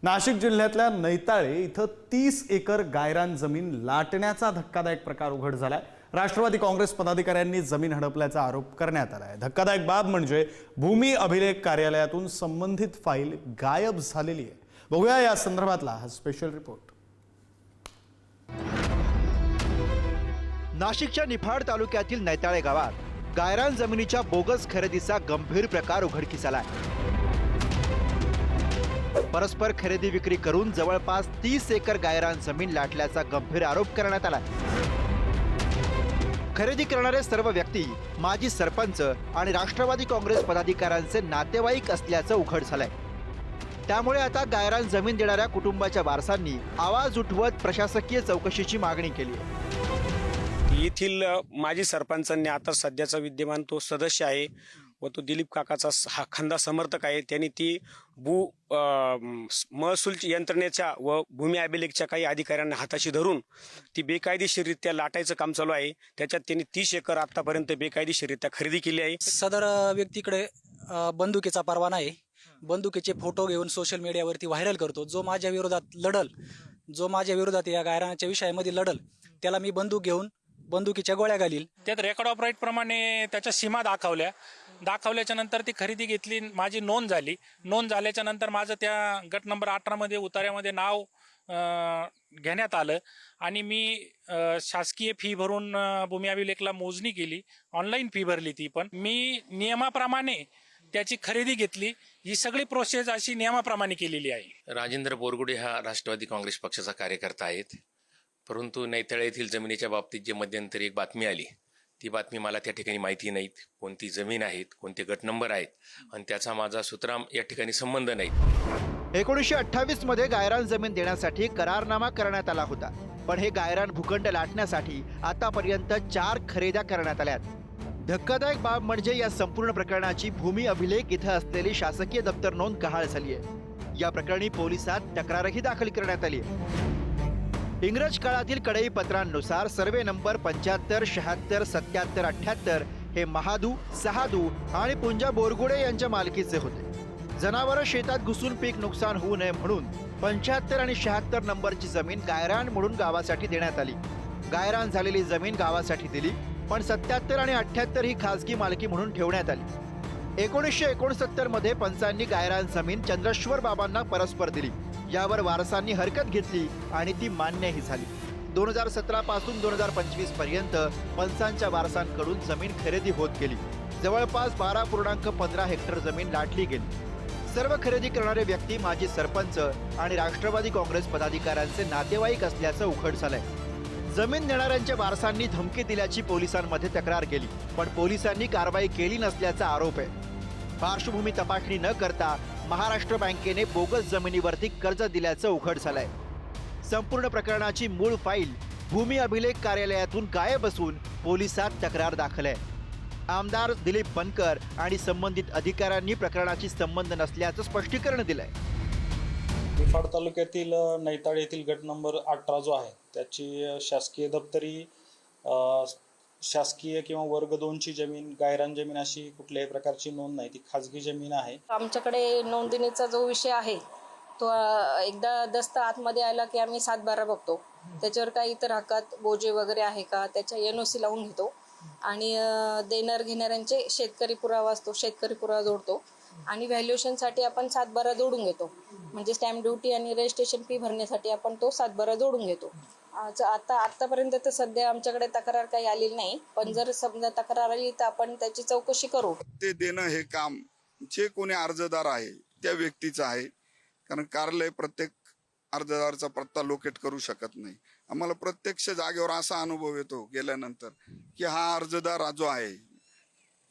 नाशिक जिल्ह्यातल्या नैताळे इथं 30 एकर गायरान जमीन लाटण्याचा धक्कादायक प्रकार उघड झालाय। राष्ट्रवादी काँग्रेस पदाधिकाऱ्यांनी जमीन हडपल्याचा आरोप करण्यात आलाय। धक्कादायक बाब म्हणजे भूमी अभिलेख कार्यालयातून संबंधित फाईल गायब झालेली आहे। बघूया या संदर्भातला हा स्पेशल रिपोर्ट। नाशिकच्या निफाड तालुक्यातील नैताळे गावात गायरान जमिनीच्या बोगस खरेदीचा गंभीर प्रकार उघडकीस आलाय। परस्पर खरेदी विक्री करून जवळपास 30 एकर गायरान जमीन लाटल्याचा गंभीर आरोप करण्यात आला। खरेदी करणारे सर्व व्यक्ती माजी सरपंच आणि राष्ट्रवादी काँग्रेस पदाधिकाऱ्यांचे नातेवाईक असल्याचं उघड झालंय। त्यामुळे आता गायरान जमीन देणाऱ्या कुटुंबाच्या वारसांनी आवाज उठवत प्रशासकीय चौकशीची मागणी केली आहे। येथील माजी सरपंचांनी आता सध्याचा विद्यमान तो सदस्य आहे व तो दिलीप काकाचा हा खंदा समर्थक आहे। त्यांनी ती महसूल यंत्रणेच्या व भूमी अभिलेखच्या काही अधिकाऱ्यांना हाताशी धरून ती बेकायदेशीररित्या लाटायचं काम चालू आहे। त्याच्यात त्यांनी 30 एकर आतापर्यंत बेकायदेशीररित्या खरेदी केली आहे। सदर व्यक्तीकडे बंदुकीचा परवाना आहे। बंदुकीचे फोटो घेऊन सोशल मीडियावरती व्हायरल करतो। जो माझ्या विरोधात या गायरानाच्या विषयामध्ये लढल त्याला मी बंदूक घेऊन बंदुकीच्या गोळ्या घालील। त्यात रेकॉर्ड ऑफ राईट प्रमाणे त्याच्या सीमा दाखवल्याच्या नंतर ती खरेदी घेतली, माझी नोंद झाली। नोंद झाल्याच्या नंतर माझं त्या गट नंबर 18 मध्ये उतार्यामध्ये नाव घेण्यात आलं आणि मी शासकीय फी भरून भूमी अभिलेखला मोजणी केली। ऑनलाईन फी भरली ती पण मी नियमाप्रमाणे त्याची खरेदी घेतली। ही सगळी प्रोसेस अशी नियमाप्रमाणे केलेली आहे। राजेंद्र बोरगुडे हा राष्ट्रवादी काँग्रेस पक्षाचा कार्यकर्ता आहेत, परंतु नैताळे येथील जमिनीच्या बाबतीत जे मध्यंतरी एक बातमी आली ती बातमी मला त्या ठिकाणी माहिती नाहीत, कोणती जमीन आहेत, कोणते गट नंबर आहेत आणि त्याचा माझा सुतराम या ठिकाणी संबंध नाही। 1928 मध्ये गायरान जमीन देण्यासाठी करारनामा करण्यात आला होता, पण हे गायरान भूखंड लाटण्यासाठी आतापर्यंत 4 खरेद्या करण्यात आल्यात। धक्कादायक बाब म्हणजे या संपूर्ण प्रकरणाची भूमी अभिलेख इथं असलेली शासकीय दप्तर नोंद गहाळ झाली आहे। या प्रकरणी पोलिसात तक्रारही दाखल करण्यात आली आहे। इंग्रज काळातील कडई पत्रांनुसार सर्वे नंबर 75, 76, 77, 78 हे महादू, सहादू आणि पुंजा बोरगुडे यांच्या मालकीचे होते। जनावरं शेतात घुसून पीक नुकसान होऊ नये म्हणून 75 आणि 76 नंबरची जमीन गायरान म्हणून गावासाठी देण्यात आली। गायरान झालेली जमीन गावासाठी दिली, पण 77 आणि 78 ही खासगी मालकी म्हणून ठेवण्यात आली। 1969 मध्ये पंचांनी गायरान जमीन चंद्रेश्वर बाबांना परस्पर दिली। यावर वारसांनी हरकत घेतली आणि ती मान्यही झाली। 2017 पासून 2025 पर्यंत पंचांच्या वारसांकडून जमीन खरेदी होत गेली। जवळपास 12.15 हेक्टर जमीन लाटली गेली। सर्व खरेदी करणारे व्यक्ती माजी सरपंच आणि राष्ट्रवादी काँग्रेस पदाधिकाऱ्यांचे नातेवाईक असल्याचं उघड झालंय। जमीन देणाऱ्यांच्या वारसांनी धमकी दिल्याची पोलिसांमध्ये तक्रार केली, पण पोलिसांनी कारवाई केली नसल्याचा आरोप आहे। पार्श्वभूमी तपासणी न करता महाराष्ट्र बँकेने बोगस जमिनीवरती कर्ज दिल्याचं उघड झालंय। संपूर्ण प्रकरणाची मूळ फाईल भूमी अभिलेख कार्यालयातून गायब असून पोलिसात तक्रार दाखल आहे। आमदार दिलीप बनकर आणि संबंधित अधिकाऱ्यांनी प्रकरणाची संबंध नसल्याचं स्पष्टीकरण दिलंय। निफाड तालुक्यातील नैताळे येथील गट नंबर 18 जो आहे त्याची शासकीय दप्तरी शासकीय किंवा वर्ग 2 ची जमीन गायरान जमीन अशी कुठल्याही प्रकारची नोंद नाही, ती खाजगी जमीन आहे। आमच्याकडे नोंदणीचा जो विषय आहे तो एकदा दस्त आतमध्ये आला की आम्ही 7/12 बघतो, त्याच्यावर काही इतर हक्कात बोजे वगैरे आहे का त्याच्या NOC लावून घेतो आणि देणार घेणाऱ्यांचे शेतकरी पुरावा असतो, शेतकरी पुरावा जोडतो आणि व्हॅल्युएशनसाठी आपण 7/12 जोडून घेतो। म्हणजे स्टॅम्प ड्युटी आणि रजिस्ट्रेशन फी भरण्यासाठी आपण तो 7/12 जोडून घेतो। आतापर्यंत तर सध्या आमच्याकडे तक्रार काही आलेली नाही, पण जर समजा तक्रार आली तर आपण त्याची चौकशी करू। ते देणं हे काम जे कोणी अर्जदार आहे त्या व्यक्तीचं आहे, कारण कार्यालय प्रत्येक अर्जदाराचा पत्ता लोकेट करू शकत नाही। आम्हाला प्रत्यक्ष जागेवर असा अनुभव येतो गेल्यानंतर की हा अर्जदार जो आहे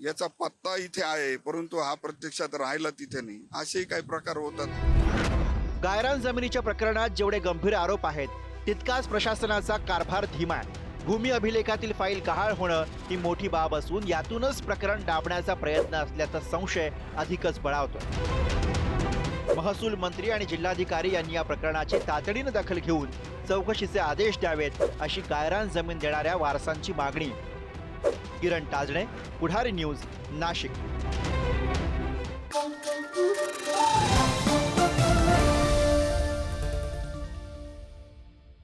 याचा पत्ता इथे आहे, परंतु हा प्रत्यक्षात राहिला तिथे नाही, असेही काही प्रकार होतात। गायरान जमिनीच्या प्रकरणात जेवढे गंभीर आरोप आहेत तितकाच प्रशासनाचा कारभार धीमा आहे। भूमी अभिलेखातील फाईल गहाळ होणं ही मोठी बाब असून यातूनच प्रकरण दाबण्याचा प्रयत्न असल्याचा संशय अधिकच बळावतोय। महसूल मंत्री आणि जिल्हाधिकारी यांनी या प्रकरणाची तातडीने दखल घेऊन चौकशीचे आदेश द्यावेत अशी गायरान जमीन देणाऱ्या वारसांची मागणी। किरण ताजणे, पुढारी न्यूज, नाशिक।